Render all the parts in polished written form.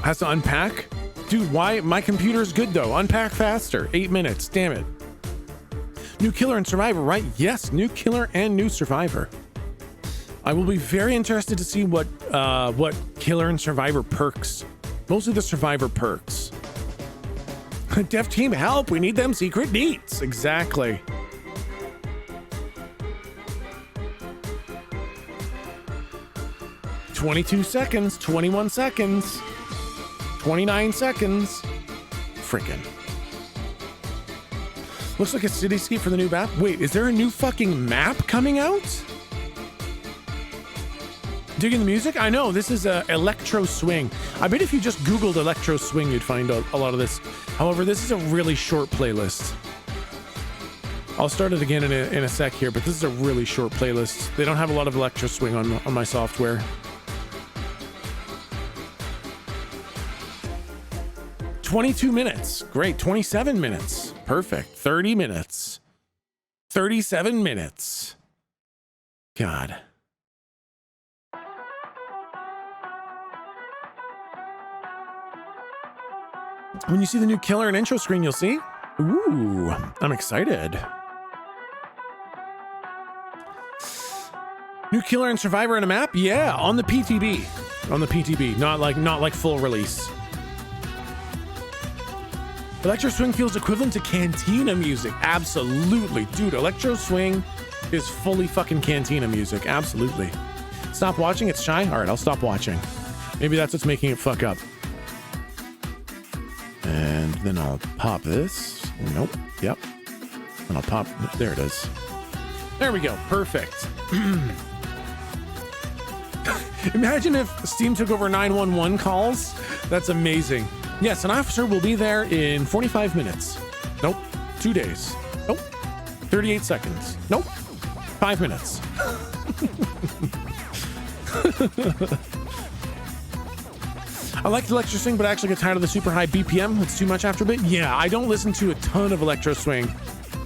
Has to unpack? Dude, why? My computer's good though. Unpack faster. 8 minutes. Damn it. New Killer and Survivor, right? Yes, new Killer and new Survivor. I will be very interested to see what Killer and Survivor perks. Mostly the Survivor perks. Dev team, help! We need them secret needs. Exactly. "22 seconds, 21 seconds, 29 seconds. Frickin'. Looks like a cityscape for the new map. Wait, is there a new fucking map coming out? Digging the music? I know, this is electro swing. I bet if you just Googled electro swing, you'd find a lot of this. However, this is a really short playlist. I'll start it again in a sec here, but this is a really short playlist. They don't have a lot of electro swing on my software. "22 minutes. Great. 27 minutes. Perfect. 30 minutes. 37 minutes. God. When you see the new Killer and intro screen, you'll see. Ooh, I'm excited. New Killer and Survivor in a map? Yeah, on the PTB. On the PTB, not like full release. Electro Swing feels equivalent to Cantina music. Absolutely. Dude, Electro Swing is fully fucking Cantina music. Absolutely. Stop watching, it's shy? All right, I'll stop watching. Maybe that's what's making it fuck up. And then I'll pop this. Nope. Yep. And I'll pop, there it is. There we go. Perfect. Imagine if Steam took over 911 calls. That's amazing. Yes, an officer will be there in 45 minutes. Nope. 2 days. Nope. 38 seconds. Nope. 5 minutes. I like the Electro Swing, but I actually get tired of the super high BPM. It's too much after a bit. Yeah, I don't listen to a ton of Electro Swing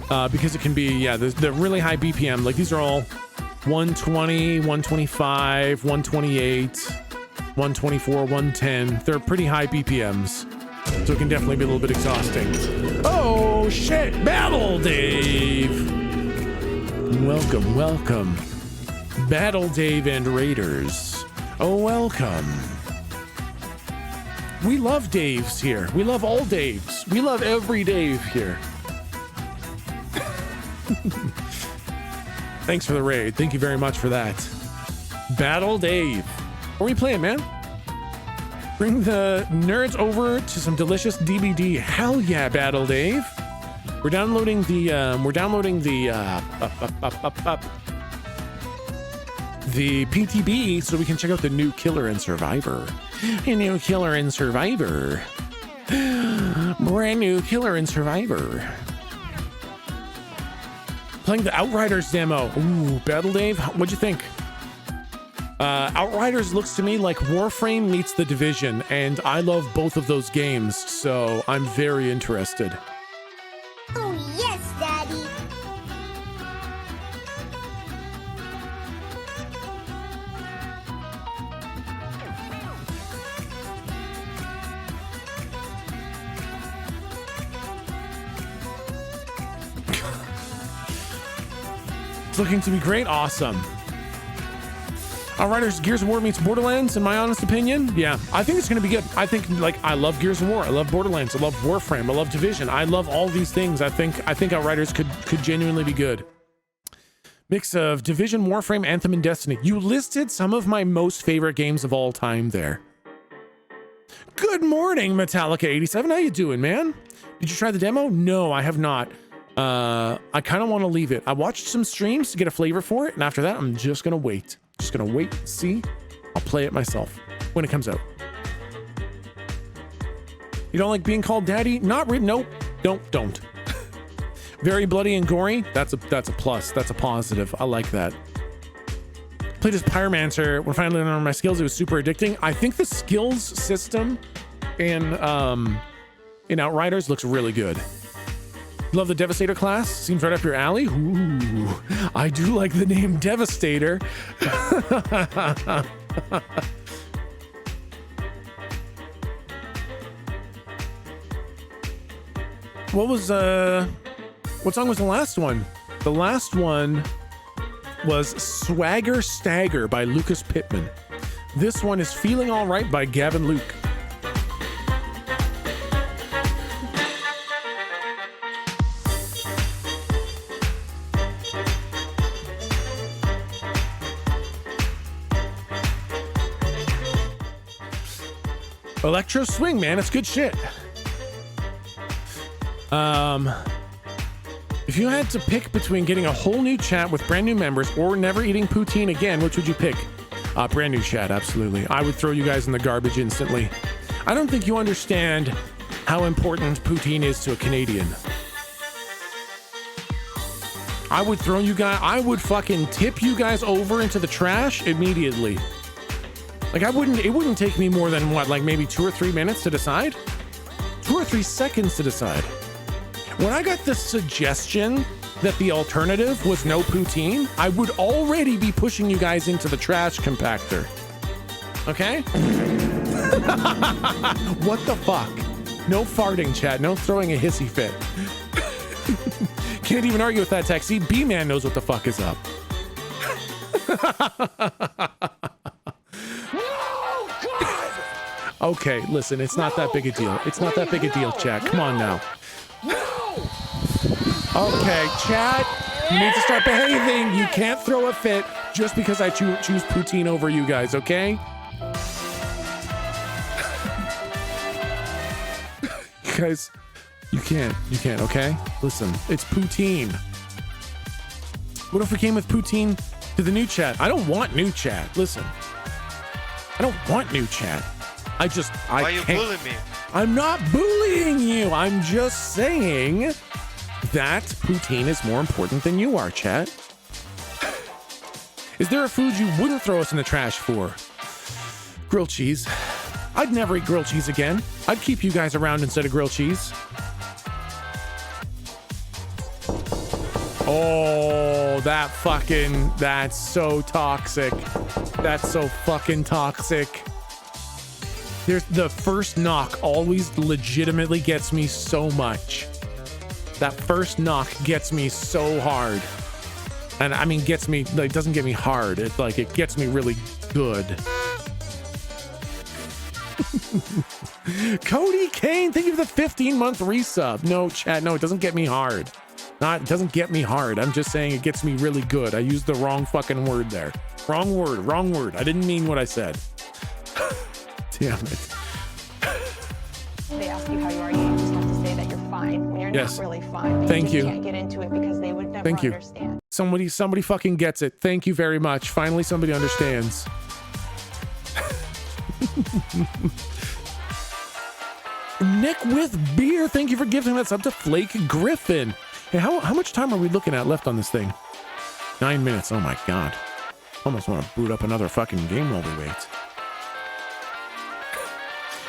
because it can be, yeah, the really high BPM. Like these are all 120, 125, 128. 124, 110. They're pretty high BPMs, so it can definitely be a little bit exhausting. Oh shit, Battle Dave! Welcome, welcome. Battle Dave and Raiders. Oh, welcome. We love Daves here. We love all Daves. We love every Dave here. Thanks for the raid. Thank you very much for that. Battle Dave. What are we playing, man? Bring the nerds over to some delicious DBD. Hell yeah, Battle Dave. We're downloading the PTB so we can check out the new Killer and Survivor. A new Killer and Survivor. Brand new Killer and Survivor. Playing the Outriders demo. Ooh, Battle Dave, what'd you think? Outriders looks to me like Warframe meets The Division, and I love both of those games, so I'm very interested. Oh, yes, Daddy. It's looking to be great. Awesome. Outriders Gears of War meets Borderlands, in my honest opinion. Yeah, I think it's going to be good. I think, like, I love Gears of War. I love Borderlands. I love Warframe. I love Division. I love all these things. I think Outriders could genuinely be good. Mix of Division, Warframe, Anthem, and Destiny. You listed some of my most favorite games of all time there. Good morning, Metallica87. How you doing, man? Did you try the demo? No, I have not. I kind of want to leave it. I watched some streams to get a flavor for it, and after that, I'm just going to wait. Just gonna wait, see. I'll play it myself when it comes out. You don't like being called daddy? Not really. Nope. Don't. Very bloody and gory. That's a plus. That's a positive. I like that. Played as Pyromancer. When finally learned my skills, it was super addicting. I think the skills system in Outriders looks really good. Love the Devastator class. Seems right up your alley. Ooh, I do like the name Devastator. what song was the last one? The last one was Swagger Stagger by Lucas Pittman. This one is Feeling All Right by Gavin Luke. Electro swing, man, it's good shit. If you had to pick between getting a whole new chat with brand new members or never eating poutine again, which would you pick? Brand new chat, absolutely. I would throw you guys in the garbage instantly. I don't think you understand how important poutine is to a Canadian. I would throw you guys, I would fucking tip you guys over into the trash immediately. Like it wouldn't take me more than what, like maybe 2 or 3 minutes to decide? 2 or 3 seconds to decide. When I got the suggestion that the alternative was no poutine, I would already be pushing you guys into the trash compactor. Okay? What the fuck? No farting, chat. No throwing a hissy fit. Can't even argue with that, Techsy. B-Man knows what the fuck is up. Okay, listen, it's not that big a deal. It's not that big a deal, chat. Come on now. Okay, chat, you need to start behaving. You can't throw a fit just because I choose poutine over you guys, okay? You guys, you can't, okay? Listen, it's poutine. What if we came with poutine to the new chat? I don't want new chat. Listen, I don't want new chat. Why are you bullying me? I'm not bullying you. I'm just saying that poutine is more important than you are, chat. Is there a food you wouldn't throw us in the trash for? Grilled cheese. I'd never eat grilled cheese again. I'd keep you guys around instead of grilled cheese. Oh, that's so toxic. That's so fucking toxic. There's the first knock always legitimately gets me so much. That first knock gets me so hard. And I mean, gets me, like, doesn't get me hard. It's like, it gets me really good. Cody Kane, thank you for the 15-month resub. No, chat, no, it doesn't get me hard. It doesn't get me hard. I'm just saying it gets me really good. I used the wrong fucking word there. Wrong word. I didn't mean what I said. Damn it. They ask you how you are, you just have to say that you're fine when you're not really fine. Thank you. Can't get into it because they would never understand. Somebody fucking gets it. Thank you very much. Finally, somebody understands. Nick with beer, thank you for giving us up to Flake Griffin. Hey, how much time are we looking at left on this thing? 9 minutes. Oh my god. Almost want to boot up another fucking game while we wait.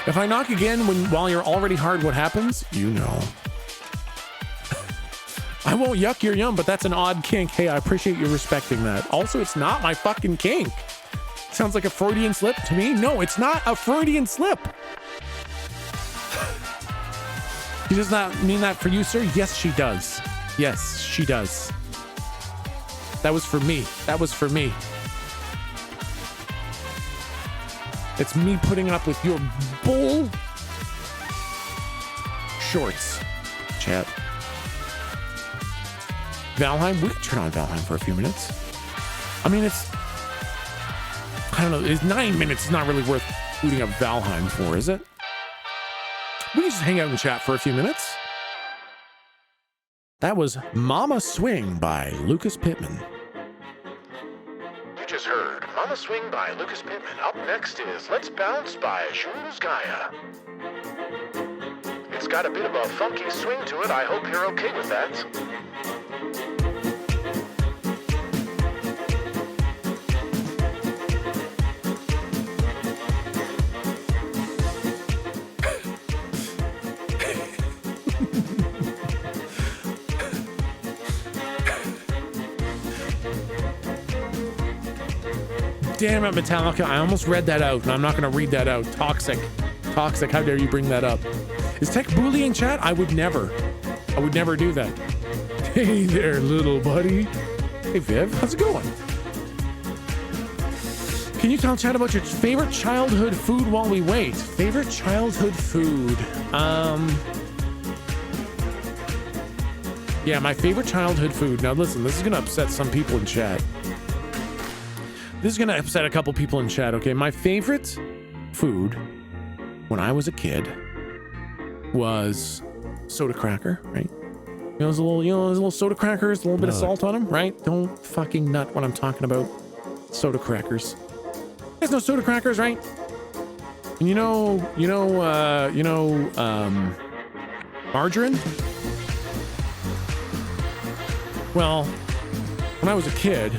If I knock again while you're already hard, what happens? You know. I won't yuck your yum, but that's an odd kink. Hey, I appreciate you respecting that. Also, it's not my fucking kink. Sounds like a Freudian slip to me. No, it's not a Freudian slip. She does not mean that for you, sir? Yes, she does. Yes, she does. That was for me. That was for me. It's me putting up with your bull shorts, chat. Valheim, we can turn on Valheim for a few minutes. I mean, I don't know, it's 9 minutes. It's not really worth booting up Valheim for, is it? We can just hang out in the chat for a few minutes. That was Mama Swing by Lucas Pittman. You just heard Mama Swing by Lucas Pittman. Up next is Let's Bounce by Shuruzgaya. It's got a bit of a funky swing to it. I hope you're okay with that. Damn it, Metallica. I almost read that out, and I'm not going to read that out. Toxic. Toxic. How dare you bring that up? Is Tech Bully in chat? I would never. I would never do that. Hey there, little buddy. Hey, Viv, how's it going? Can you tell chat about your favorite childhood food while we wait? Favorite childhood food? Yeah, my favorite childhood food. Now listen, this is gonna upset some people in chat. This is gonna upset a couple people in chat, okay? My favorite food when I was a kid was soda cracker, right? You know, those little soda crackers, a little bit of salt on them, right? Don't fucking nut when I'm talking about soda crackers. There's no soda crackers, right? And margarine? Well, when I was a kid,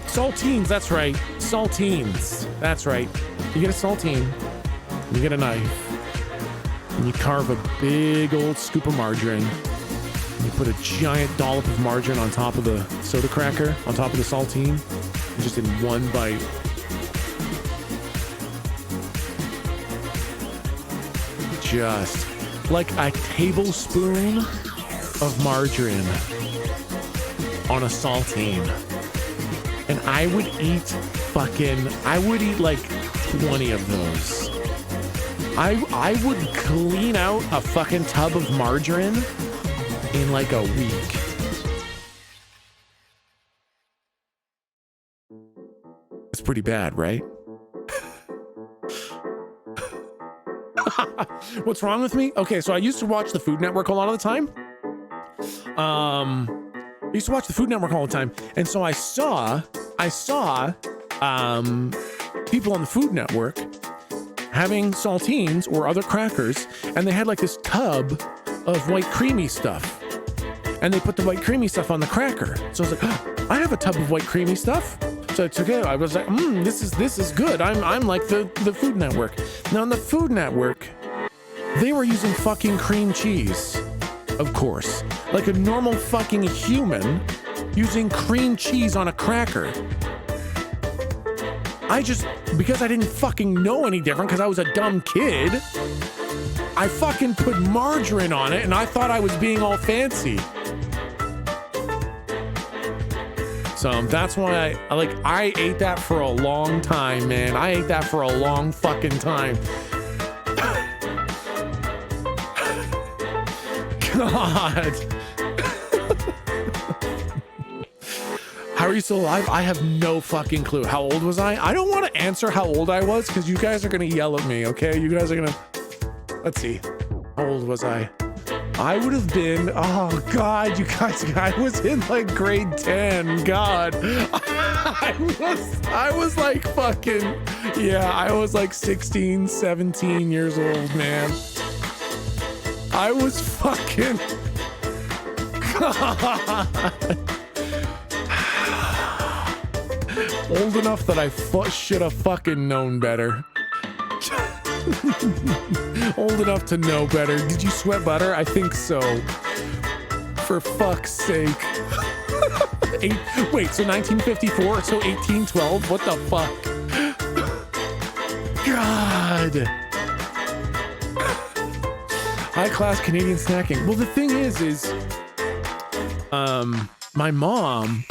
saltines, that's right. Saltines, that's right. You get a saltine, you get a knife, and you carve a big old scoop of margarine. And you put a giant dollop of margarine on top of the soda cracker, on top of the saltine, just in one bite. Just like a tablespoon of margarine on a saltine. And I would eat like 20 of those. I would clean out a fucking tub of margarine in like a week. It's pretty bad, right? What's wrong with me? Okay, so I used to watch the Food Network a lot of the time. I used to watch the Food Network all the time, and so I saw people on the Food Network having saltines or other crackers, and they had like this tub of white creamy stuff, and they put the white creamy stuff on the cracker. So I was like, oh, I have a tub of white creamy stuff. So I took it. I was like, this is good. I'm like the Food Network. Now on the Food Network, they were using fucking cream cheese, of course, like a normal fucking human using cream cheese on a cracker. Because I didn't fucking know any different, because I was a dumb kid, I fucking put margarine on it, and I thought I was being all fancy. So that's why I ate that for a long time, man. I ate that for a long fucking time. God. How are you still alive? I have no fucking clue. How old was I? I don't want to answer how old I was because you guys are going to yell at me, okay? You guys are going to... Let's see. How old was I? I would have been... Oh, God, you guys... I was in, like, grade 10. God. I was like fucking... Yeah, I was like 16, 17 years old, man. I was fucking... God. Old enough that I should have fucking known better. Old enough to know better. Did you sweat butter? I think so. For fuck's sake. Wait, so 1954? So 1812? What the fuck? God. High-class Canadian snacking. Well, the thing is, my mom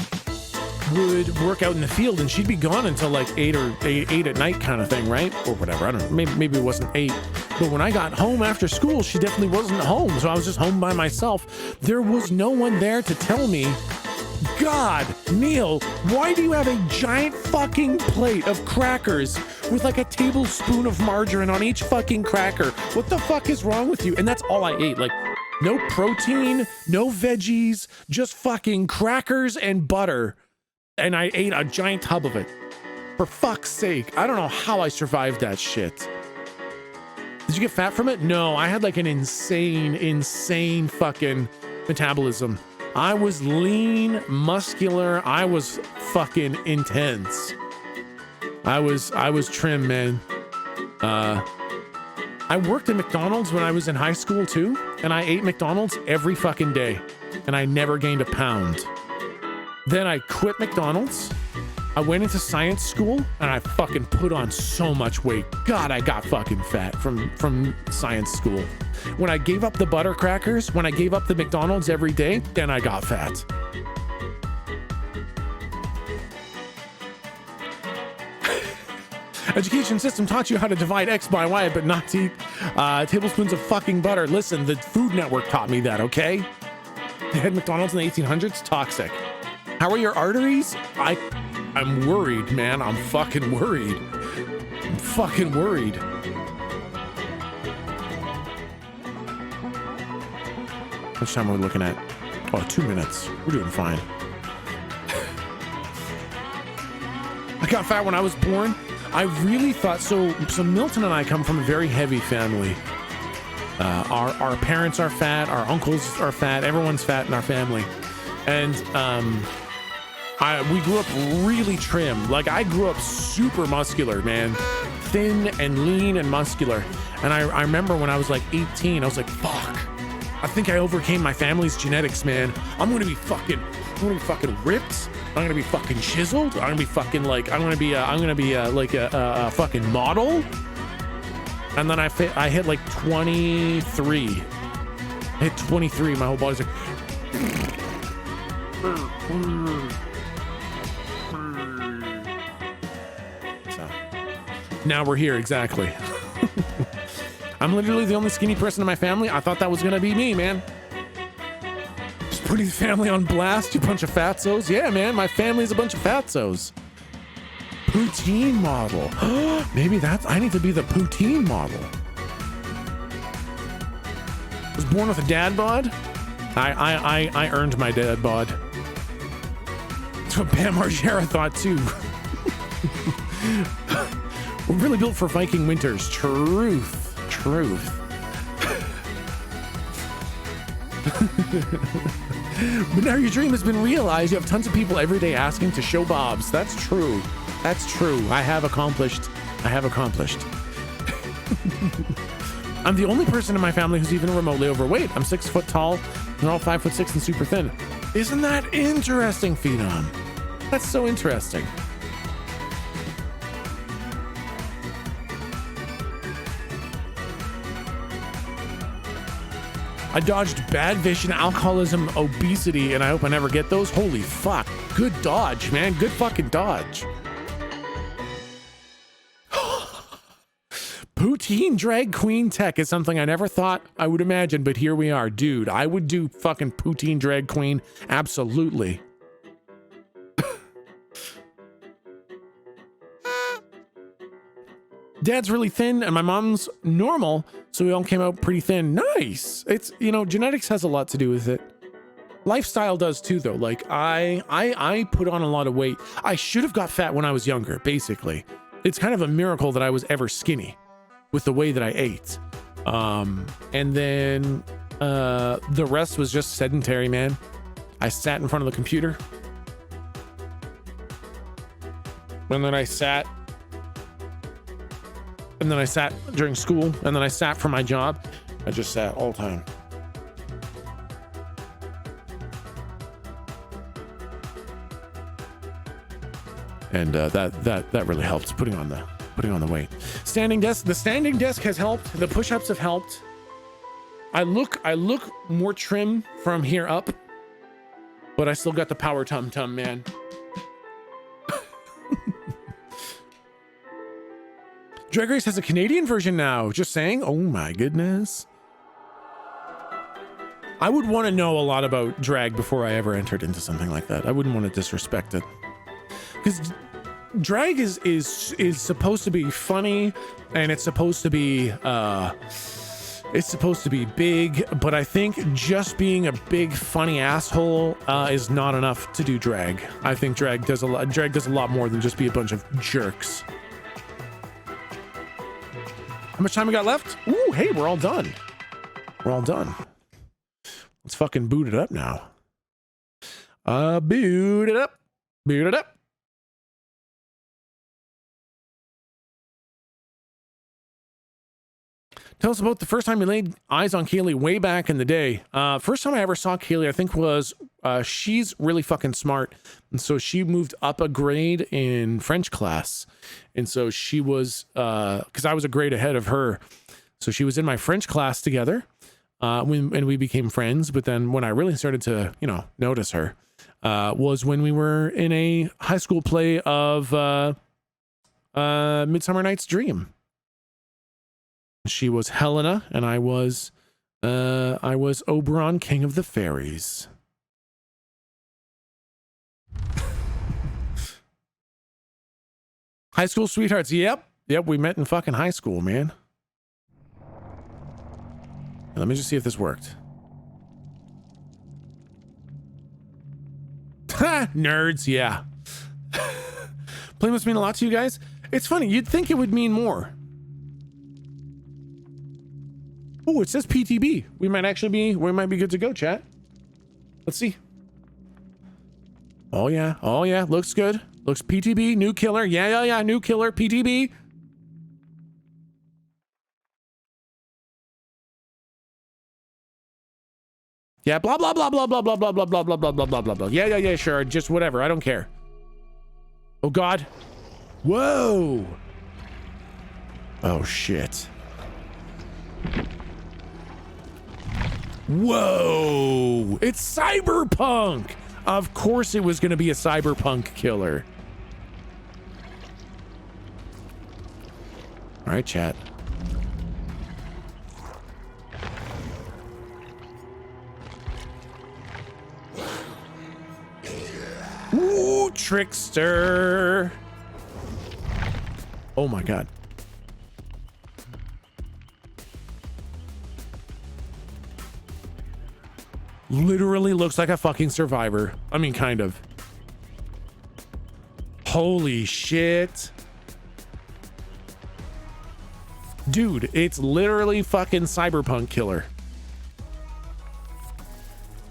would work out in the field, and she'd be gone until like 8 at night kind of thing, right? Or whatever. I don't know. Maybe it wasn't 8. But when I got home after school, she definitely wasn't home. So I was just home by myself. There was no one there to tell me, God, Neil, why do you have a giant fucking plate of crackers with like a tablespoon of margarine on each fucking cracker? What the fuck is wrong with you? And that's all I ate. Like, no protein, no veggies, just fucking crackers and butter. And I ate a giant tub of it. For fuck's sake. I don't know how I survived that shit. Did you get fat from it? No, I had like an insane fucking metabolism. I was lean, muscular. I was fucking intense. I was trim, man. I worked at McDonald's when I was in high school too, and I ate McDonald's every fucking day, and I never gained a pound. Then I quit McDonald's, I went into science school and I fucking put on so much weight. God, I got fucking fat from science school. When I gave up the butter crackers, when I gave up the McDonald's every day, then I got fat. Education system taught you how to divide X by Y, but not to eat tablespoons of fucking butter. Listen, the Food Network taught me that, okay? They had McDonald's in the 1800s, toxic. How are your arteries? I'm worried, man. I'm fucking worried. I'm fucking worried. How much time are we looking at? Oh, 2 minutes. We're doing fine. I got fat when I was born. I really thought so. Milton and I come from a very heavy family. Our parents are fat. Our uncles are fat. Everyone's fat in our family. And we grew up really trim. Like, I grew up super muscular, man. Thin and lean and muscular. And I remember when I was like 18, I was like, fuck. I think I overcame my family's genetics, man. I'm gonna be fucking ripped. I'm gonna be fucking chiseled. I'm gonna be fucking like, I'm gonna be like a fucking model. And then I hit like 23. I hit 23. My whole body's like. So now we're here, exactly. I'm literally the only skinny person in my family. I thought that was gonna be me, man. Just putting the family on blast, you bunch of fatzos. Yeah, man, my family's a bunch of fatzos. Poutine model. Maybe I need to be the poutine model. Was born with a dad bod. I earned my dad bod. That's what Bam Margera thought too. We're really built for Viking winters. Truth. But now your dream has been realized. You have tons of people every day asking to show bobs. That's true. That's true. I have accomplished. I'm the only person in my family who's even remotely overweight. I'm 6 foot tall. They're all 5'6" and super thin. Isn't that interesting, Phenom? That's so interesting. I dodged bad vision, alcoholism, obesity, and I hope I never get those. Holy fuck. Good dodge, man. Good fucking dodge. Poutine drag queen tech is something I never thought I would imagine, but here we are. Dude, I would do fucking poutine drag queen. Absolutely. Dad's really thin and my mom's normal, so we all came out pretty thin. Nice. It's, you know, genetics has a lot to do with it. Lifestyle does too, though. Like, I put on a lot of weight. I should have got fat when I was younger, basically. It's kind of a miracle that I was ever skinny with the way that I ate. And then the rest was just sedentary, man. I sat in front of the computer. And then I sat during school, and then I sat for my job. I just sat all the time. And that really helps, putting on the weight. Standing desk, the standing desk has helped. The push-ups have helped. I look more trim from here up, but I still got the power tum-tum, man. Drag Race has a Canadian version now. Just saying. Oh my goodness. I would want to know a lot about drag before I ever entered into something like that. I wouldn't want to disrespect it. Because drag is supposed to be funny, and it's supposed to be big, but I think just being a big funny asshole is not enough to do drag. I think drag does a lot more than just be a bunch of jerks. How much time we got left? Ooh, hey, we're all done. Let's fucking boot it up now. Boot it up. Tell us about the first time you laid eyes on Kaylee way back in the day. First time I ever saw Kaylee, I think was, she's really fucking smart. And so she moved up a grade in French class. And so she was, cause I was a grade ahead of her. So she was in my French class together, and we became friends. But then when I really started to, you know, notice her, was when we were in a high school play of, Midsummer Night's Dream. She was Helena, and I was Oberon, King of the Fairies. High school sweethearts. Yep. We met in fucking high school, man. Let me just see if this worked. Ha! Nerds, yeah. Play must mean a lot to you guys. It's funny, you'd think it would mean more. Oh, it says PTB. We might be good to go, chat. Let's see. Oh yeah, looks good. Looks PTB, new killer. Yeah, new killer, PTB. Yeah, blah blah blah blah blah blah blah blah blah blah blah blah blah blah blah. Yeah, sure, just whatever. I don't care. Oh God. Whoa. Oh shit. Whoa! It's cyberpunk! Of course it was gonna be a cyberpunk killer. All right, chat. Ooh, trickster! Oh my God. Literally looks like a fucking survivor. I mean, kind of. Holy shit. Dude, it's literally fucking cyberpunk killer.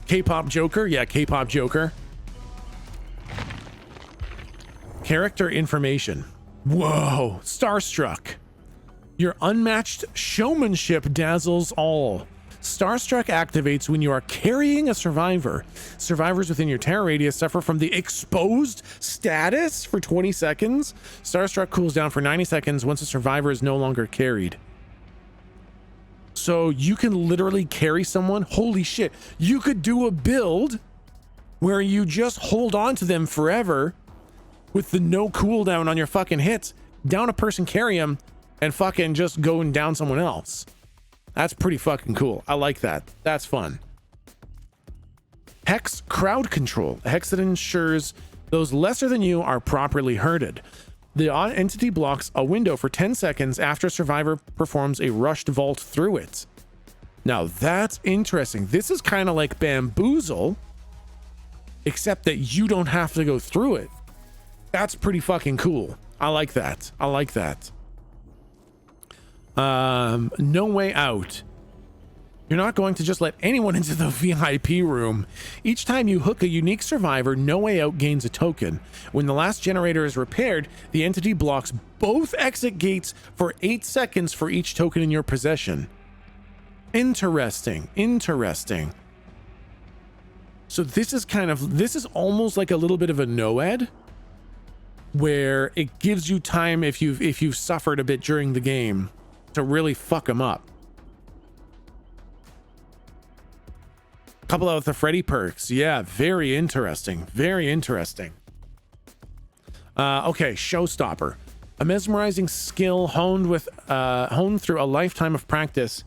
K-pop Joker? Yeah, K-pop Joker. Character information. Whoa, starstruck. Your unmatched showmanship dazzles all. Starstruck activates when you are carrying a survivor. Survivors within your terror radius suffer from the exposed status for 20 seconds. Starstruck cools down for 90 seconds once a survivor is no longer carried. So you can literally carry someone. Holy shit. You could do a build where you just hold on to them forever with the no cooldown on your fucking hits. Down a person, carry them, and fucking just go and down someone else. That's pretty fucking cool. I like that. That's fun. Hex crowd control. A hex that ensures those lesser than you are properly herded. The entity blocks a window for 10 seconds after a survivor performs a rushed vault through it. Now that's interesting. This is kind of like Bamboozle, except that you don't have to go through it. That's pretty fucking cool. I like that. I like that. No way out. You're not going to just let anyone into the VIP room. Each time you hook a unique survivor, No Way Out gains a token. When the last generator is repaired, the entity blocks both exit gates for 8 seconds for each token in your possession. Interesting. Interesting. So this is almost like a little bit of a NOED, where it gives you time if you've suffered a bit during the game to really fuck them up. Couple out with the Freddy perks. Yeah, very interesting. Very interesting. Okay, Showstopper. A mesmerizing skill honed through a lifetime of practice.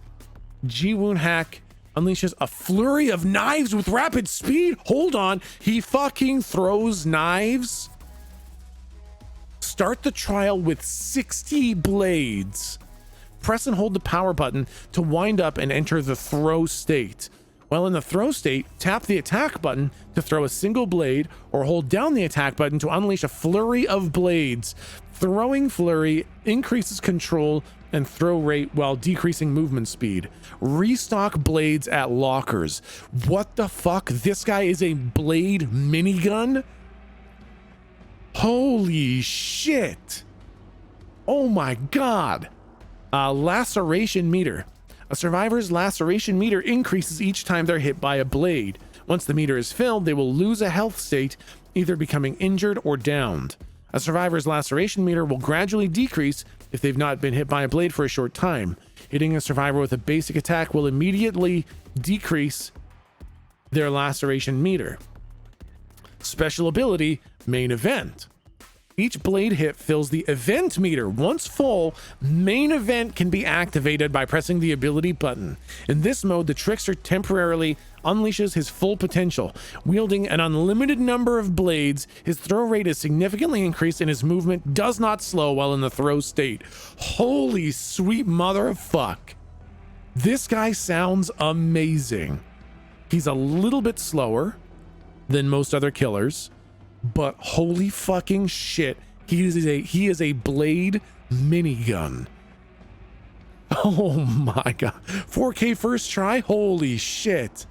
Ji-Woon hack unleashes a flurry of knives with rapid speed. Hold on. He fucking throws knives. Start the trial with 60 blades. Press and hold the power button to wind up and enter the throw state. While in the throw state, tap the attack button to throw a single blade, or hold down the attack button to unleash a flurry of blades. Throwing flurry increases control and throw rate while decreasing movement speed. Restock blades at lockers. What the fuck? This guy is a blade minigun? Holy shit. Oh my god. Laceration meter. A survivor's laceration meter increases each time they're hit by a blade. Once the meter is filled, they will lose a health state, either becoming injured or downed. A survivor's laceration meter will gradually decrease if they've not been hit by a blade for a short time. Hitting a survivor with a basic attack will immediately decrease their laceration meter. Special ability, main event. Each blade hit fills the event meter. Once full, main event can be activated by pressing the ability button. In this mode, the trickster temporarily unleashes his full potential. Wielding an unlimited number of blades, his throw rate is significantly increased and his movement does not slow while in the throw state. Holy sweet mother of fuck. This guy sounds amazing. He's a little bit slower than most other killers, but holy fucking shit, he is a blade minigun. Oh my god. 4K first try? Holy shit.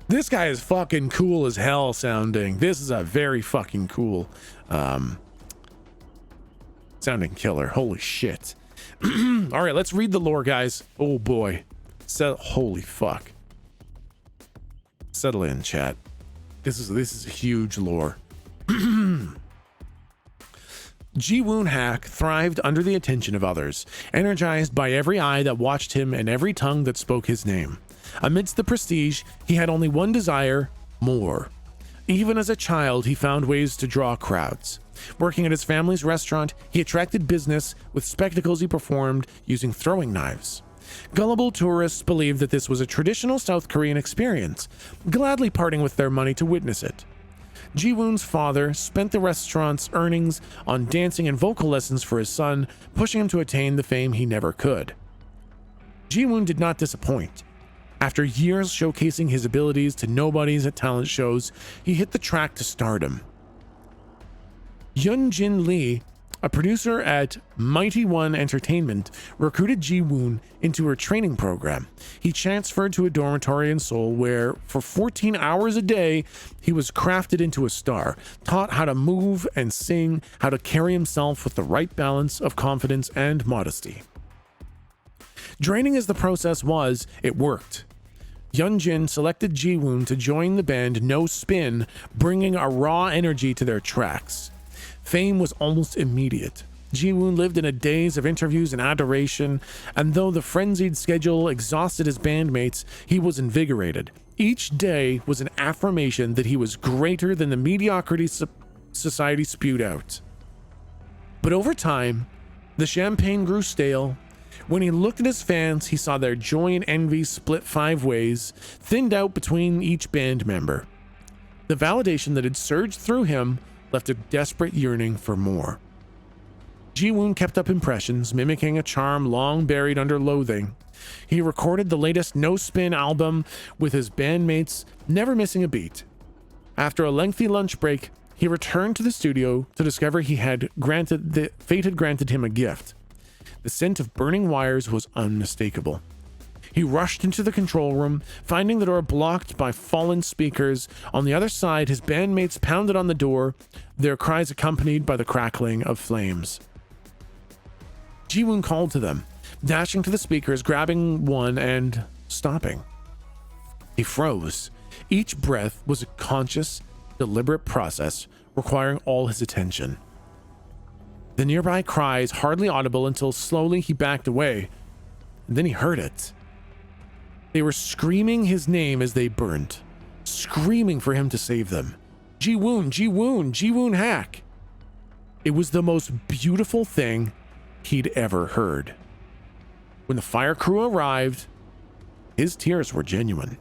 This guy is fucking cool as hell sounding. This is a very fucking cool sounding killer. Holy shit. All right, let's read the lore, guys. Oh boy. Holy fuck. Settle in, chat. This is a huge lore. Ji-woon Hack thrived under the attention of others, energized by every eye that watched him and every tongue that spoke his name. Amidst the prestige, he had only one desire: more. Even as a child, he found ways to draw crowds. Working at his family's restaurant, he attracted business with spectacles he performed using throwing knives. Gullible tourists believed that this was a traditional South Korean experience, gladly parting with their money to witness it. Ji-woon's father spent the restaurant's earnings on dancing and vocal lessons for his son, pushing him to attain the fame he never could. Ji-woon did not disappoint. After years showcasing his abilities to nobodies at talent shows, he hit the track to stardom. Yoon-jin Lee, a producer at Mighty One Entertainment, recruited Ji-woon into her training program. He transferred to a dormitory in Seoul where, for 14 hours a day, he was crafted into a star, taught how to move and sing, how to carry himself with the right balance of confidence and modesty. Draining as the process was, it worked. Yeonjin selected Ji-woon to join the band No Spin, bringing a raw energy to their tracks. Fame was almost immediate. Ji-woon lived in a daze of interviews and adoration, and though the frenzied schedule exhausted his bandmates, he was invigorated. Each day was an affirmation that he was greater than the mediocrity society spewed out. But over time, the champagne grew stale. When he looked at his fans, he saw their joy and envy split 5 ways, thinned out between each band member. The validation that had surged through him left a desperate yearning for more. Ji-woon kept up impressions, mimicking a charm long buried under loathing. He recorded the latest No Spin album with his bandmates, never missing a beat. After a lengthy lunch break, he returned to the studio to discover fate had granted him a gift. The scent of burning wires was unmistakable. He rushed into the control room, finding the door blocked by fallen speakers. On the other side, his bandmates pounded on the door, their cries accompanied by the crackling of flames. Ji-woon called to them, dashing to the speakers, grabbing one and stopping. He froze. Each breath was a conscious, deliberate process requiring all his attention. The nearby cries hardly audible until slowly he backed away, and then he heard it. They were screaming his name as they burned, screaming for him to save them. Ji-woon, Ji-woon, Ji-woon Hack. It was the most beautiful thing he'd ever heard. When the fire crew arrived, his tears were genuine.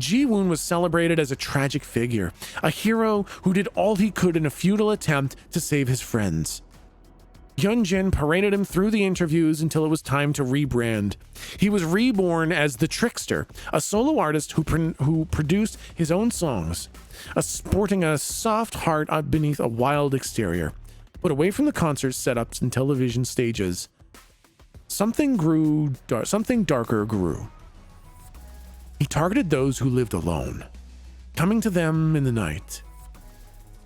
Ji-woon was celebrated as a tragic figure, a hero who did all he could in a futile attempt to save his friends. Yeonjin paraded him through the interviews until it was time to rebrand. He was reborn as the Trickster, a solo artist who produced his own songs, sporting a soft heart beneath a wild exterior. But away from the concert setups and television stages, something darker grew. He targeted those who lived alone, coming to them in the night.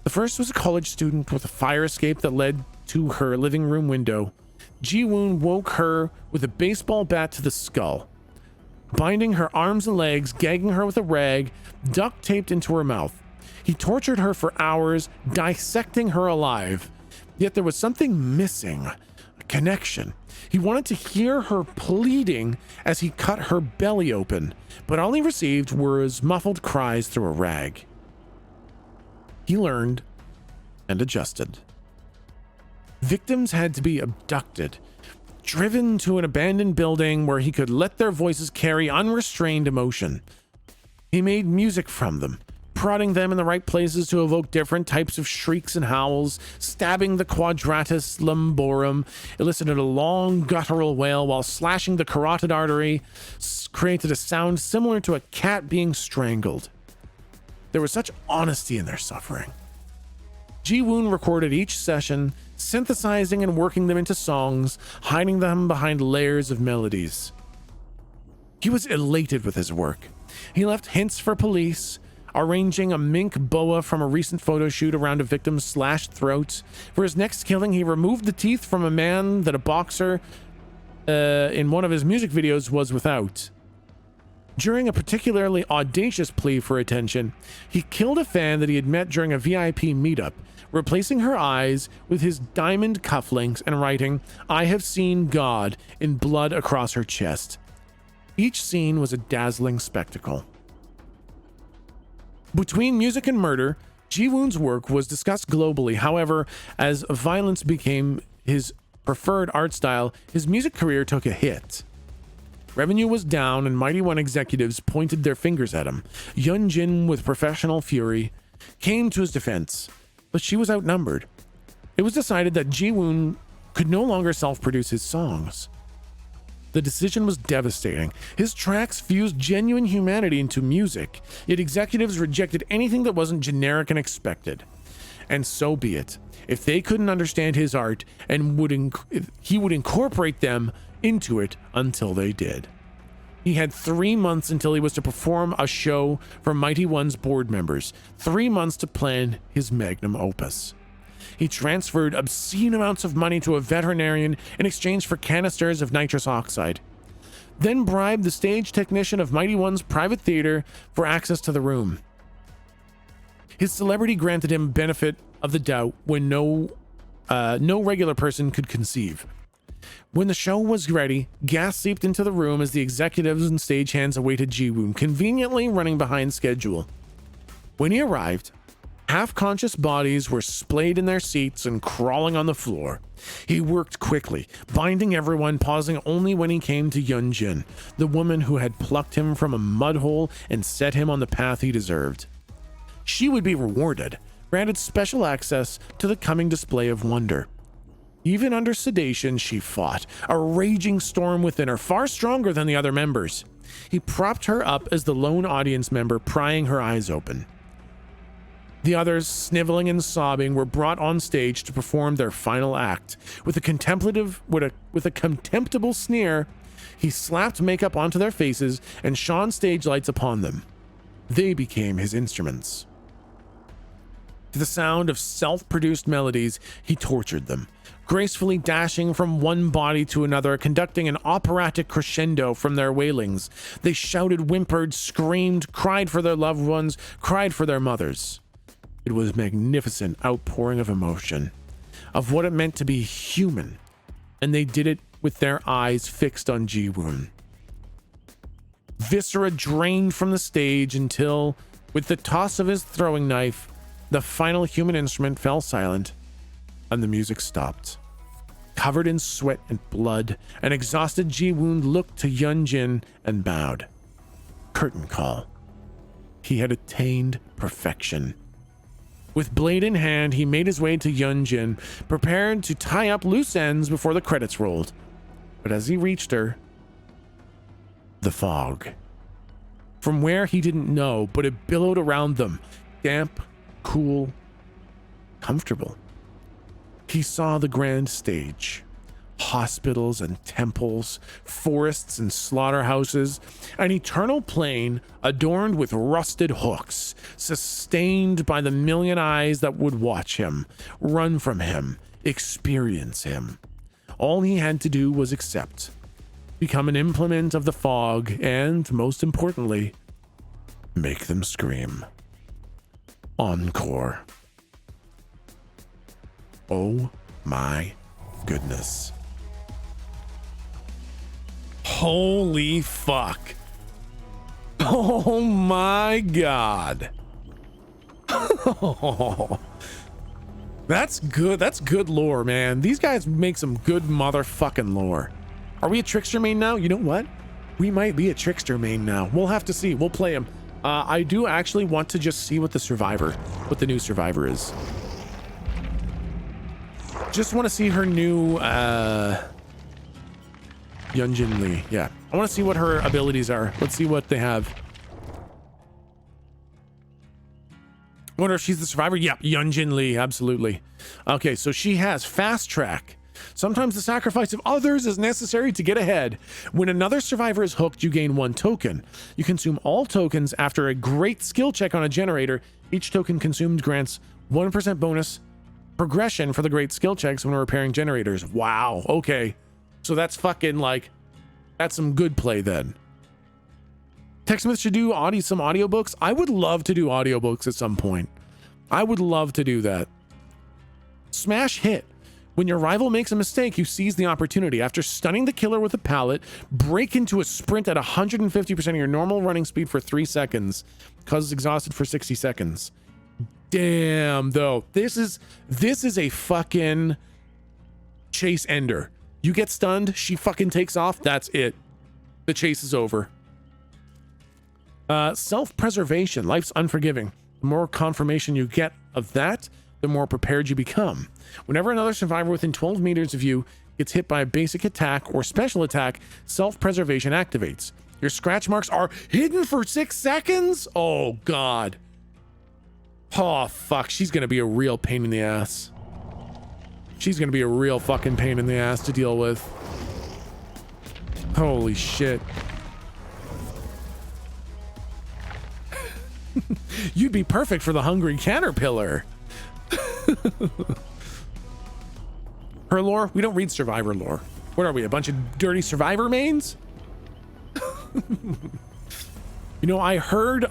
The first was a college student with a fire escape that led to her living room window. Ji-woon woke her with a baseball bat to the skull, binding her arms and legs, gagging her with a rag, duct taped into her mouth. He tortured her for hours, dissecting her alive. Yet there was something missing, a connection. He wanted to hear her pleading as he cut her belly open, but all he received was muffled cries through a rag. He learned and adjusted. Victims had to be abducted, driven to an abandoned building where he could let their voices carry unrestrained emotion. He made music from them, prodding them in the right places to evoke different types of shrieks and howls. Stabbing the quadratus lumborum elicited a long guttural wail, while slashing the carotid artery created a sound similar to a cat being strangled. There was such honesty in their suffering. Ji-woon recorded each session, synthesizing and working them into songs, hiding them behind layers of melodies. He was elated with his work. He left hints for police, arranging a mink boa from a recent photo shoot around a victim's slashed throat. For his next killing, he removed the teeth from a man that a boxer in one of his music videos was without. During a particularly audacious plea for attention, he killed a fan that he had met during a VIP meetup, replacing her eyes with his diamond cufflinks and writing, "I have seen God," in blood across her chest. Each scene was a dazzling spectacle. Between music and murder, Ji-woon's work was discussed globally. However, as violence became his preferred art style, his music career took a hit. Revenue was down, and Mighty One executives pointed their fingers at him. Yeon-jin, with professional fury, came to his defense, but she was outnumbered. It was decided that Ji-woon could no longer self-produce his songs. The decision was devastating. His tracks fused genuine humanity into music, yet executives rejected anything that wasn't generic and expected. And so be it. If they couldn't understand his art, and he would incorporate them into it until they did. He had 3 months until he was to perform a show for Mighty One's board members. 3 months to plan his magnum opus. He transferred obscene amounts of money to a veterinarian in exchange for canisters of nitrous oxide, then bribed the stage technician of Mighty One's private theater for access to the room. His celebrity granted him benefit of the doubt when no regular person could conceive. When the show was ready, gas seeped into the room as the executives and stagehands awaited Ji-woon, conveniently running behind schedule. When he arrived, half-conscious bodies were splayed in their seats and crawling on the floor. He worked quickly, binding everyone, pausing only when he came to Yeon-jin, the woman who had plucked him from a mud hole and set him on the path he deserved. She would be rewarded, granted special access to the coming display of wonder. Even under sedation, she fought, a raging storm within her, far stronger than the other members. He propped her up as the lone audience member, prying her eyes open. The others, sniveling and sobbing, were brought on stage to perform their final act. With a contemptible sneer, he slapped makeup onto their faces and shone stage lights upon them. They became his instruments. To the sound of self-produced melodies, he tortured them, gracefully dashing from one body to another, conducting an operatic crescendo from their wailings. They shouted, whimpered, screamed, cried for their loved ones, cried for their mothers. It was a magnificent outpouring of emotion, of what it meant to be human, and they did it with their eyes fixed on Ji-woon. Viscera drained from the stage until, with the toss of his throwing knife, the final human instrument fell silent, and the music stopped. Covered in sweat and blood, an exhausted Ji-woon looked to Yeon-jin and bowed. Curtain call. He had attained perfection. With blade in hand, he made his way to Yeon-jin, prepared to tie up loose ends before the credits rolled. But as he reached her, the fog. From where he didn't know, but it billowed around them, damp, cool, comfortable. He saw the grand stage, hospitals and temples, forests and slaughterhouses, an eternal plain adorned with rusted hooks, sustained by the million eyes that would watch him, run from him, experience him. All he had to do was accept, become an implement of the fog, and most importantly, make them scream. Encore. Oh my goodness. Holy fuck. Oh my god. That's good. That's good lore, man. These guys make some good motherfucking lore. Are we a trickster main now? You know what? We might be a trickster main now. We'll have to see. We'll play him. I do actually want to just see what the new survivor is. Just want to see her new Yunjin Lee. Yeah, I want to see what her abilities are. Let's see what they have. I wonder if she's the survivor. Yeah, Yunjin Lee, absolutely. Okay, so she has fast track. Sometimes the sacrifice of others is necessary to get ahead. When another survivor is hooked, you gain 1 token. You consume all tokens after a great skill check on a generator. Each token consumed grants 1% bonus progression for the great skill checks when repairing generators. Wow, okay. So that's fucking like, that's some good play then. Techsmith should do some audiobooks. I would love to do audiobooks at some point. I would love to do that. Smash hit. When your rival makes a mistake, you seize the opportunity. After stunning the killer with a pallet, break into a sprint at 150% of your normal running speed for 3 seconds. Causes exhausted for 60 seconds. Damn, though. This is a fucking chase ender. You get stunned, she fucking takes off, that's it. The chase is over. Self-preservation. Life's unforgiving. The more confirmation you get of that, the more prepared you become. Whenever another survivor within 12 meters of you gets hit by a basic attack or special attack, self-preservation activates. Your scratch marks are hidden for 6 seconds? Oh, God. Oh, fuck. She's gonna be a real pain in the ass. She's gonna be a real fucking pain in the ass to deal with. Holy shit. You'd be perfect for the hungry caterpillar. Her lore? We don't read survivor lore. What are we, a bunch of dirty survivor mains? You know, I heard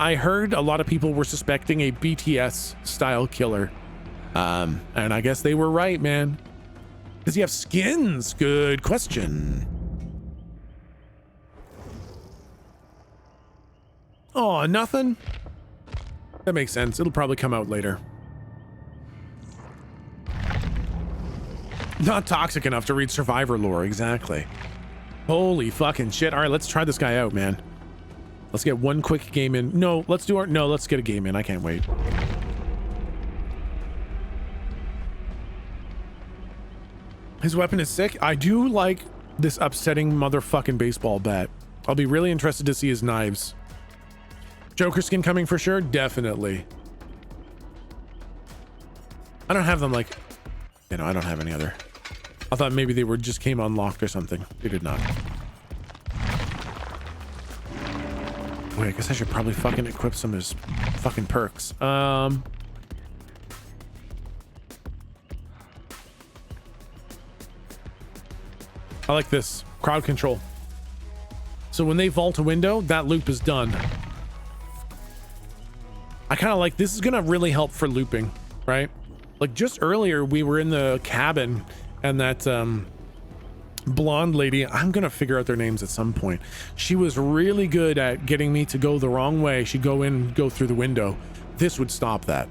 a lot of people were suspecting a BTS style killer. And I guess they were right, man. Does he have skins? Good question. Oh, nothing? That makes sense. It'll probably come out later. Not toxic enough to read survivor lore, exactly. Holy fucking shit. All right, let's try this guy out, man. Let's get one quick game in. No, let's get a game in. I can't wait. His weapon is sick. I do like this upsetting motherfucking baseball bat. I'll be really interested to see his knives. Joker skin coming for sure? Definitely. I don't have them like... You know, I don't have any other... I thought maybe they were just came unlocked or something. They did not. Wait, I guess I should probably fucking equip some of his fucking perks. I like this. Crowd control. So when they vault a window, that loop is done. I kind of like, this is gonna really help for looping, right? Like just earlier we were in the cabin and that blonde lady, I'm gonna figure out their names at some point. She was really good at getting me to go the wrong way. She'd go in, go through the window. This would stop that.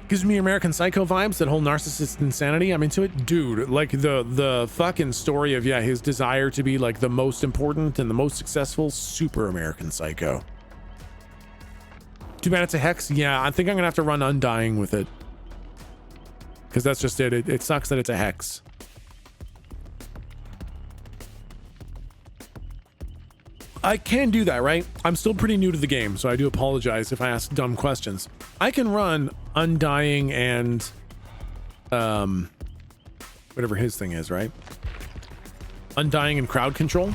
Gives me American Psycho vibes, that whole narcissist insanity. I'm into it. Dude, like the fucking story of, yeah, his desire to be like the most important and the most successful, super American Psycho. Too bad it's a hex. Yeah, I think I'm gonna have to run Undying with it. Because that's just it. It sucks that it's a hex. I can do that, right? I'm still pretty new to the game, so I do apologize if I ask dumb questions. I can run Undying and whatever his thing is, right? Undying and crowd control.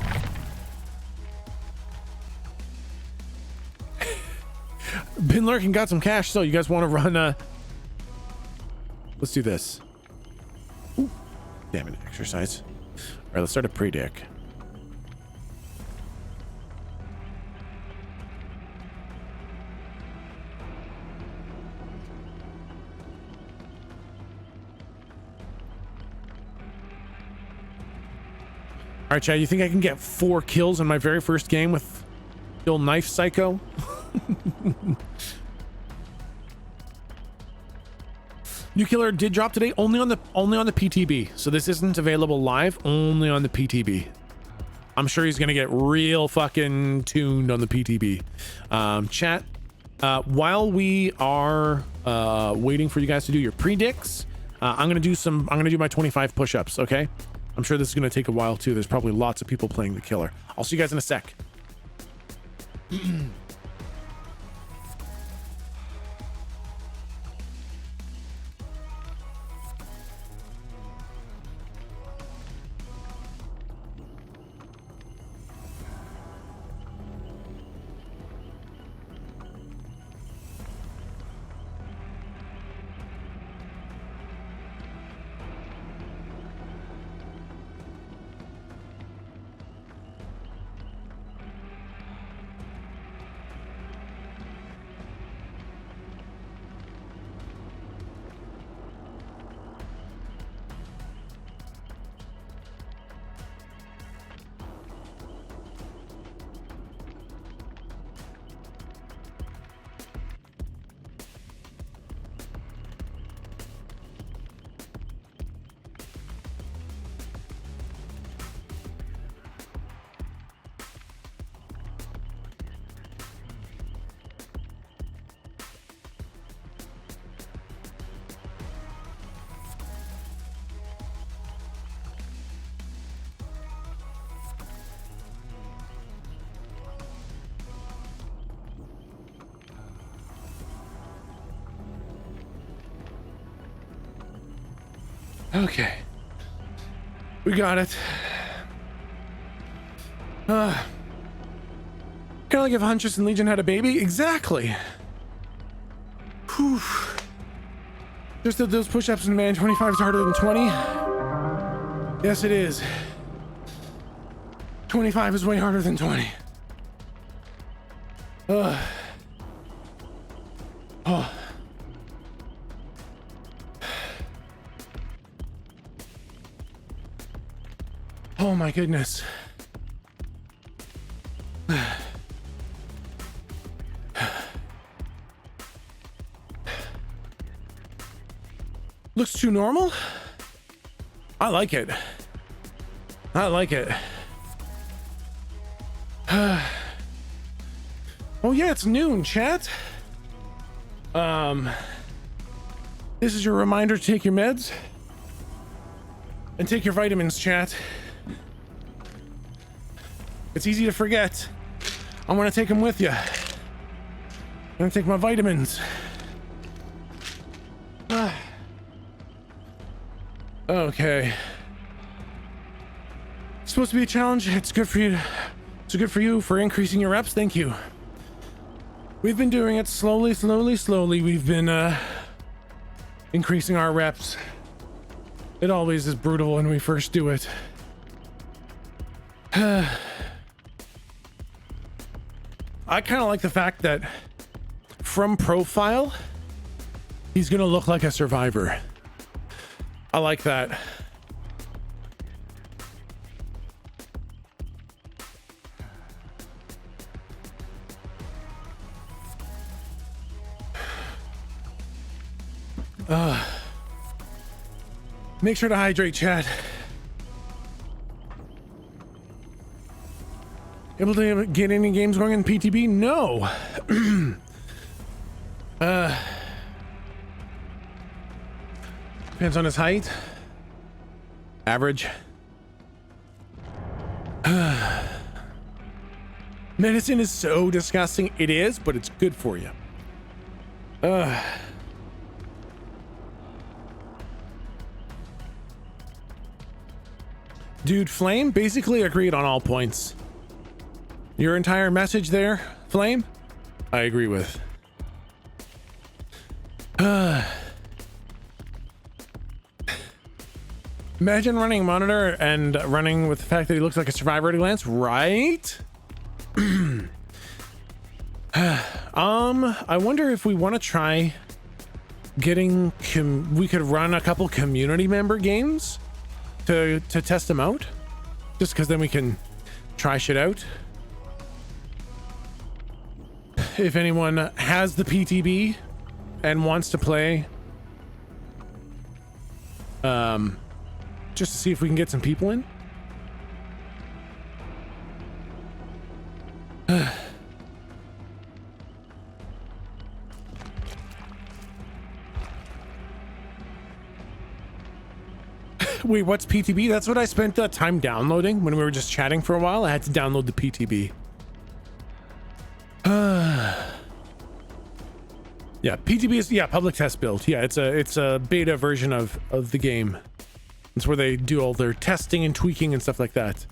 Been lurking, got some cash, so you guys want to run Let's do this. Ooh, damn it, exercise. All right, let's start a predict. All right, Chad, you think I can get 4 kills in my very first game with the old knife psycho? New killer did drop today, only on the PTB. So this isn't available live, only on the PTB. I'm sure he's gonna get real fucking tuned on the PTB. Chat, while we are waiting for you guys to do your predicts, I'm gonna do my 25 push-ups, okay? I'm sure this is gonna take a while too. There's probably lots of people playing the killer. I'll see you guys in a sec. Okay, we got it. Kind of like if Huntress and Legion had a baby. Exactly. Whew. Just that those push-ups in man 25 is harder than 20. Yes, it is. 25 is way harder than 20. Oh. Oh my goodness. Looks too normal? I like it. I like it. Oh yeah, it's noon, chat. This is your reminder to take your meds and take your vitamins, chat. It's easy to forget. I'm gonna take them with you. I'm gonna take my vitamins. Okay. It's supposed to be a challenge. It's good for you. It's good for you for increasing your reps. Thank you. We've been doing it slowly. We've been increasing our reps. It always is brutal when we first do it. I kind of like the fact that from profile, he's gonna look like a survivor. I like that. Make sure to hydrate, chat. Able to get any games going in PTB? No. Depends on his height. Average. Medicine is so disgusting. It is, but it's good for you. Dude, Flame basically agreed on all points. Your entire message there, Flame, I agree with. Imagine running a monitor and running with the fact that he looks like a survivor at a glance, right? I wonder if we want to try getting we could run a couple community member games to test them out, just because then we can try shit out. If anyone has the PTB and wants to play, just to see if we can get some people in. Wait, what's PTB? That's what I spent time downloading when we were just chatting for a while. I had to download the PTB. Yeah, PTB is public test build. Yeah, it's a beta version of the game. It's where they do all their testing and tweaking and stuff like that.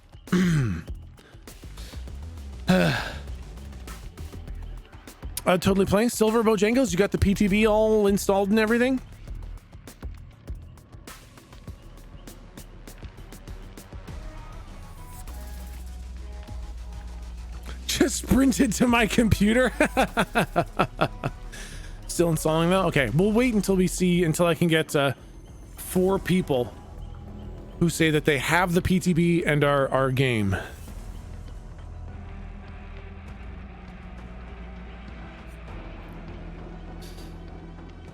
Totally playing Silver Bojangles. You got the PTB all installed and everything. Just sprinted to my computer. Still installing that. Okay, we'll wait until I can get 4 people who say that they have the PTB and our game.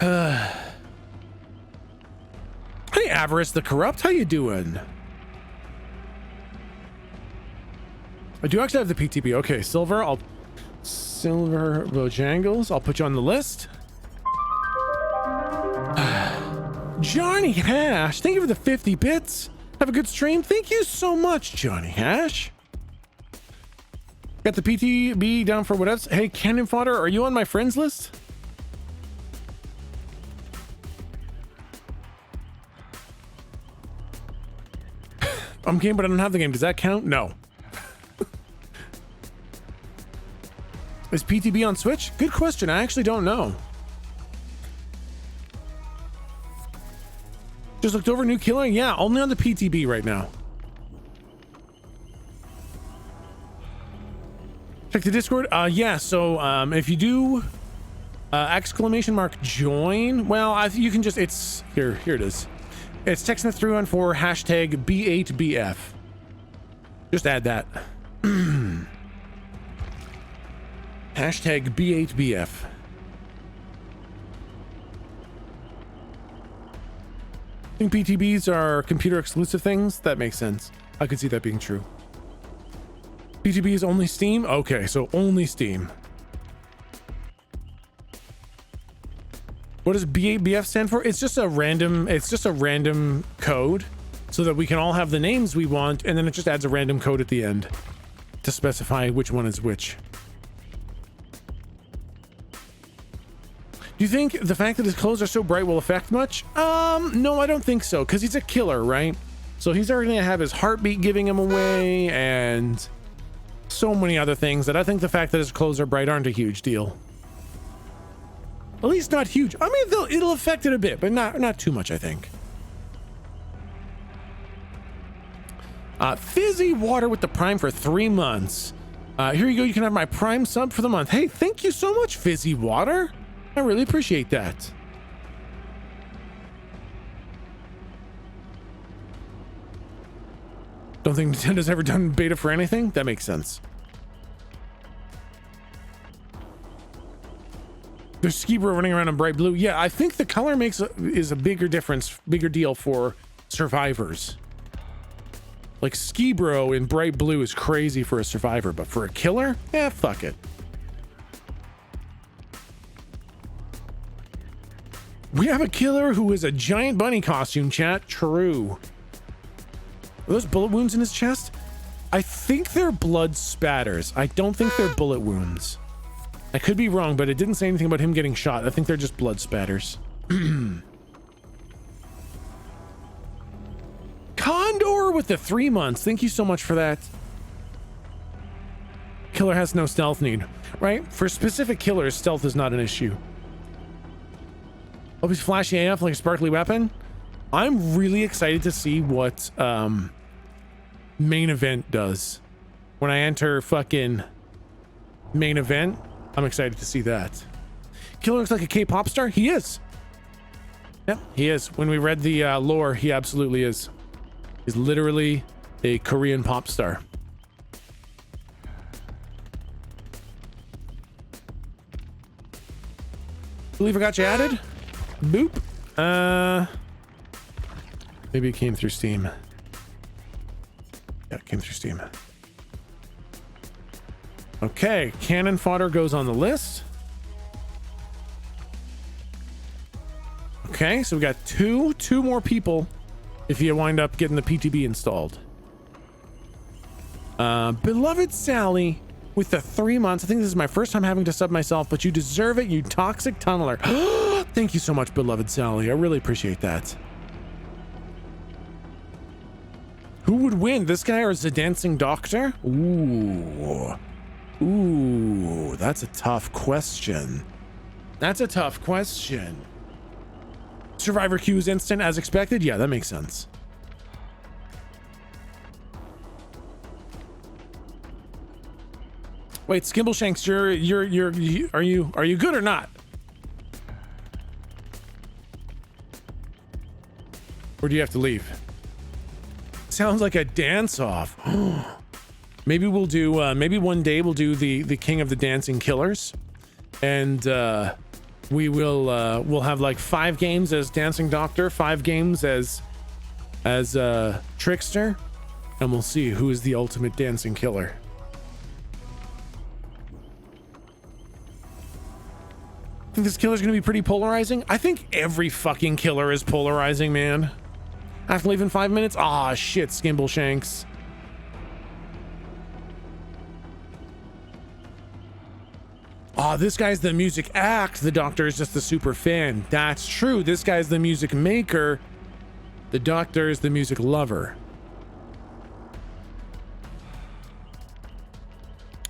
Hey, Avarice the Corrupt, how you doing? I do actually have the PTB. Okay, Silver Bojangles. I'll put you on the list. Johnny Hash, thank you for the 50 bits. Have a good stream. Thank you so much, Johnny Hash. Got the PTB down for what else? Hey, Cannon Fodder, are you on my friends list? I'm game, but I don't have the game. Does that count? No. Is PTB on Switch? Good question. I actually don't know. Just looked over new killer. Yeah, only on the PTB right now. Check the Discord. Yeah. So if you do !join, well, you can just, it's here. Here it is. It's Techsmith 314 hashtag B8BF. Just add that. Hashtag B8BF. I think PTBs are computer exclusive things. That makes sense. I could see that being true. PTB is only Steam? Okay, so only Steam. What does B8BF stand for? It's just a random code so that we can all have the names we want, and then it just adds a random code at the end to specify which one is which. Do you think the fact that his clothes are so bright will affect much? No, I don't think so, because he's a killer, right? So he's already gonna have his heartbeat giving him away and so many other things that I think the fact that his clothes are bright aren't a huge deal. At least not huge. I mean, it'll affect it a bit, but not too much, I think. Fizzy Water with the Prime for 3 months. Here you go. You can have my Prime sub for the month. Hey, thank you so much, Fizzy Water. I really appreciate that. Don't think Nintendo's ever done beta for anything? That makes sense. There's Skibro running around in bright blue. Yeah, I think the color is a bigger deal for survivors. Like Skibro in bright blue is crazy for a survivor, but for a killer, yeah, fuck it. We have a killer who is a giant bunny costume, chat. True. Are those bullet wounds in his chest? I think they're blood spatters. I don't think they're bullet wounds. I could be wrong, but it didn't say anything about him getting shot. I think they're just blood spatters. Condor with the 3 months. Thank you so much for that. Killer has no stealth need, right? For specific killers, stealth is not an issue. Oh, he's flashy AF like a sparkly weapon. I'm really excited to see what main event does. When I enter fucking main event, I'm excited to see that. Killer looks like a K-pop star. He is. Yeah, he is. When we read the lore, he absolutely is. He's literally a Korean pop star. Believe I got you added? Boop. Maybe it came through Steam. Yeah, it came through Steam. Okay, cannon fodder goes on the list. Okay, so we got two more people if you wind up getting the PTB installed. Beloved Sally with the 3 months. I think this is my first time having to sub myself, but you deserve it, you toxic tunneler. Thank you so much, Beloved Sally. I really appreciate that. Who would win, this guy or the dancing doctor? Ooh, that's a tough question. That's a tough question. Survivor queue is instant as expected. Yeah, that makes sense. Wait, Skimbleshanks, are you good or not? Or do you have to leave? Sounds like a dance off. Maybe we'll do maybe one day we'll do the King of the Dancing Killers, and we will we'll have like 5 games as Dancing Doctor, 5 games as Trickster, and we'll see who is the ultimate dancing killer. I think this killer's gonna be pretty polarizing. I think every fucking killer is polarizing, man. I have to leave in 5 minutes. Ah, shit, Skimbleshanks. Oh, this guy's the music act. The doctor is just the super fan. That's true. This guy's the music maker. The doctor is the music lover.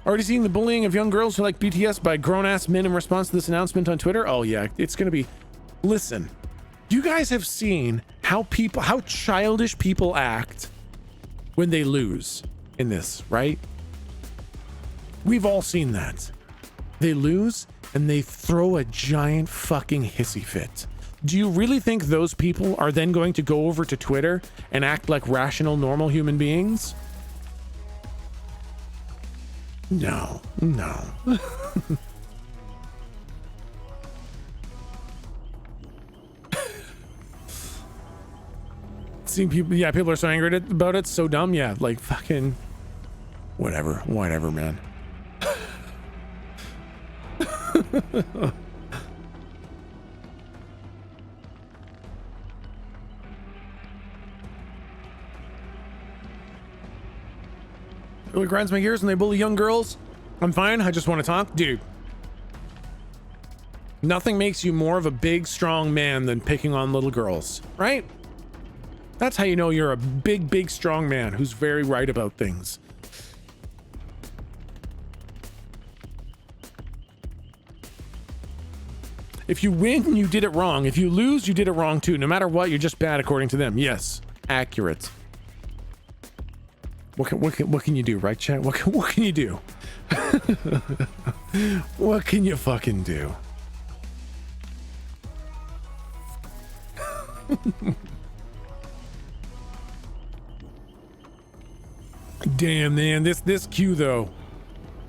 Already seeing the bullying of young girls who like BTS by grown-ass men in response to this announcement on Twitter? Oh yeah, it's gonna be... Listen, you guys have seen how childish people act when they lose in this, right? We've all seen that. They lose and they throw a giant fucking hissy fit. Do you really think those people are then going to go over to Twitter and act like rational, normal human beings? No. Seeing people, yeah, people are so angry about it, so dumb, yeah, like fucking whatever, man. It grinds my gears when they bully young girls. I'm fine, I just want to talk. Dude, nothing makes you more of a big, strong man than picking on little girls, right? That's how you know you're a big, strong man who's very right about things. If you win, you did it wrong. If you lose, you did it wrong too. No matter what, you're just bad according to them. Yes, accurate. What can you do, right, chat? What can you do? What can you fucking do? Damn, man, this queue though.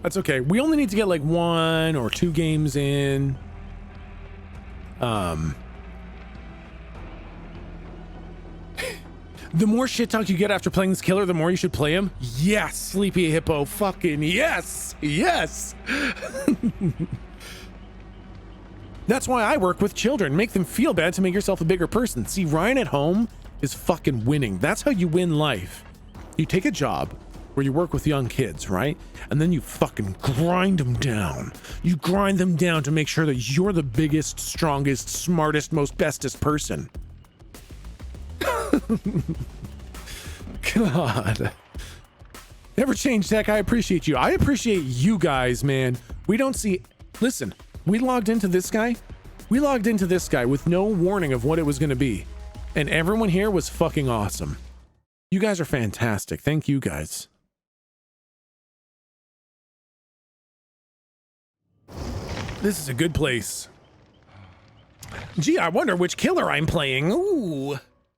That's okay. We only need to get like 1 or 2 games in. The more shit talk you get after playing this killer, the more you should play him. Yes, Sleepy Hippo, fucking yes. That's why I work with children. Make them feel bad to make yourself a bigger person. See, Ryan at home is fucking winning. That's how you win life. You take a job where you work with young kids, right? And then you fucking grind them down. You grind them down to make sure that you're the biggest, strongest, smartest, most bestest person. God. Never change, Tech. I appreciate you. I appreciate you guys, man. We don't see... Listen, we logged into this guy. We logged into this guy with no warning of what it was going to be. And everyone here was fucking awesome. You guys are fantastic. Thank you guys. This is a good place. Gee, I wonder which killer I'm playing. Ooh.